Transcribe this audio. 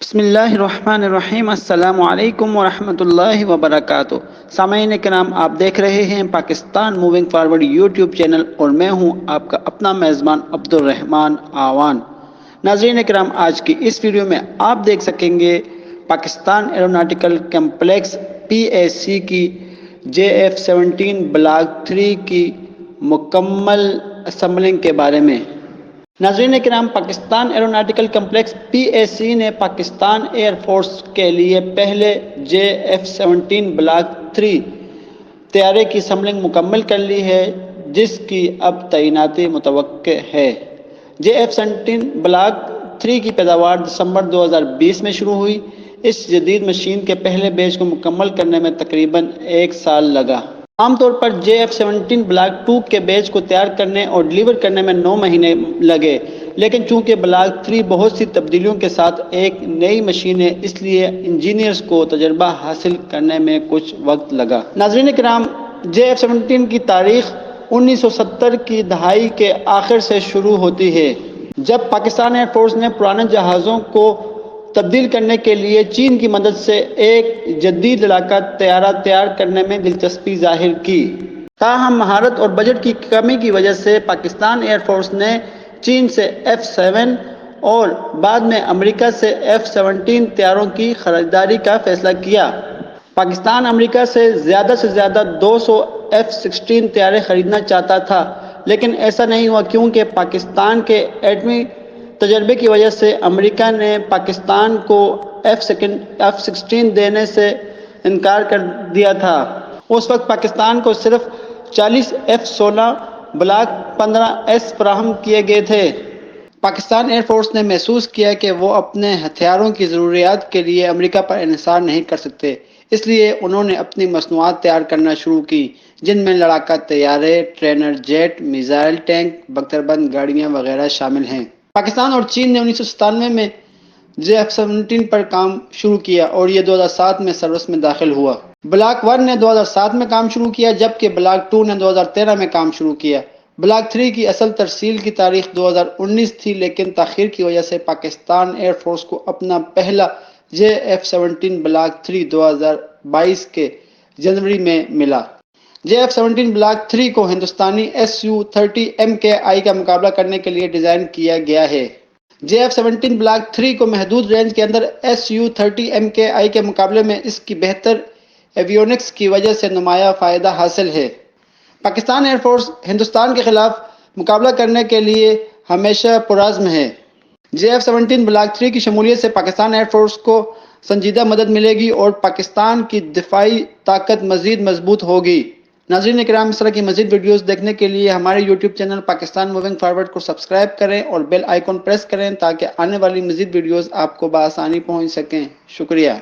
بسم اللہ الرحمن الرحیم۔ السلام علیکم ورحمۃ اللہ وبرکاتہ۔ سامعین کرام، آپ دیکھ رہے ہیں Pakistan moving forward YouTube channel اور میں ہوں آپ کا اپنا میزبان عبد الرحمن آوان۔ ناظرین کرام، آج کی اس ویڈیو میں آپ دیکھ سکیں گے پاکستان ایروناٹیکل کمپلیکس PAC کی JF-17 بلاک 3 کی مکمل اسمبلنگ کے بارے میں۔ ناظرین کرام، پاکستان ایروناٹیکل کمپلیکس PAC نے پاکستان ایئر فورس کے لیے پہلے JF-17 بلاک 3 طیارے کی اسمبلنگ مکمل کر لی ہے، جس کی اب تعیناتی متوقع ہے۔ JF-17 بلاک 3 کی پیداوار دسمبر 2020 میں شروع ہوئی۔ اس جدید مشین کے پہلے بیچ کو مکمل کرنے میں تقریباً 1 سال لگا۔ عام طور پر JF-17 بلاک 2 کے بیچ کو تیار کرنے اور ڈیلیور کرنے میں 9 مہینے لگے، لیکن چونکہ بلاک 3 بہت سی تبدیلیوں کے ساتھ ایک نئی مشین ہے، اس لیے انجینئرز کو تجربہ حاصل کرنے میں کچھ وقت لگا۔ ناظرین کرام، JF-17 کی تاریخ 1970 کی دہائی کے آخر سے شروع ہوتی ہے، جب پاکستان ایئر فورس نے پرانے جہازوں کو تبدیل کرنے کے لیے چین کی مدد سے ایک جدید لڑاکا طیارہ تیار کرنے میں دلچسپی ظاہر کی۔ تاہم مہارت اور بجٹ کی کمی کی وجہ سے پاکستان ایئر فورس نے چین سے F-7 اور بعد میں امریکہ سے F-17 طیاروں کی خریداری کا فیصلہ کیا۔ پاکستان امریکہ سے زیادہ 200 F-16 طیارے خریدنا چاہتا تھا، لیکن ایسا نہیں ہوا کیونکہ پاکستان کے ایٹمی تجربے کی وجہ سے امریکہ نے پاکستان کو F-16 دینے سے انکار کر دیا تھا۔ اس وقت پاکستان کو صرف 40 F-16 بلاک 15S فراہم کیے گئے تھے۔ پاکستان ایئر فورس نے محسوس کیا کہ وہ اپنے ہتھیاروں کی ضروریات کے لیے امریکہ پر انحصار نہیں کر سکتے، اس لیے انہوں نے اپنی مصنوعات تیار کرنا شروع کی، جن میں لڑاکا طیارے، ٹرینر جیٹ، میزائل ٹینک، بختربند گاڑیاں وغیرہ شامل ہیں۔ پاکستان اور چین نے 1997 میں JF-17 پر کام شروع کیا اور یہ 2007 میں سروس میں داخل ہوا۔ بلاک 1 نے 2007 میں کام شروع کیا، جبکہ بلاک 2 نے 2013 میں کام شروع کیا۔ بلاک 3 کی اصل ترسیل کی تاریخ 2019 تھی، لیکن تاخیر کی وجہ سے پاکستان ایئر فورس کو اپنا پہلا JF-17 بلاک 3 2022 کے جنوری میں ملا۔ JF-17 بلاک 3 کو ہندوستانی Su-30 MKI کا مقابلہ کرنے کے لیے ڈیزائن کیا گیا ہے۔ JF-17 بلاک 3 کو محدود رینج کے اندر Su-30 MKI کے مقابلے میں اس کی بہتر ایویونکس کی وجہ سے نمایاں فائدہ حاصل ہے۔ پاکستان ایئر فورس ہندوستان کے خلاف مقابلہ کرنے کے لیے ہمیشہ پرعزم ہے۔ JF-17 بلاک 3 کی شمولیت سے پاکستان ایئر فورس کو سنجیدہ مدد ملے گی اور پاکستان کی دفاعی طاقت مزید مضبوط ہوگی۔ ناظرین کرام، اس طرح کی مزید ویڈیوز دیکھنے کے لیے ہمارے YouTube channel Pakistan moving forward کو سبسکرائب کریں اور بیل آئیکن پریس کریں تاکہ آنے والی مزید ویڈیوز آپ کو بآسانی پہنچ سکیں۔ شکریہ۔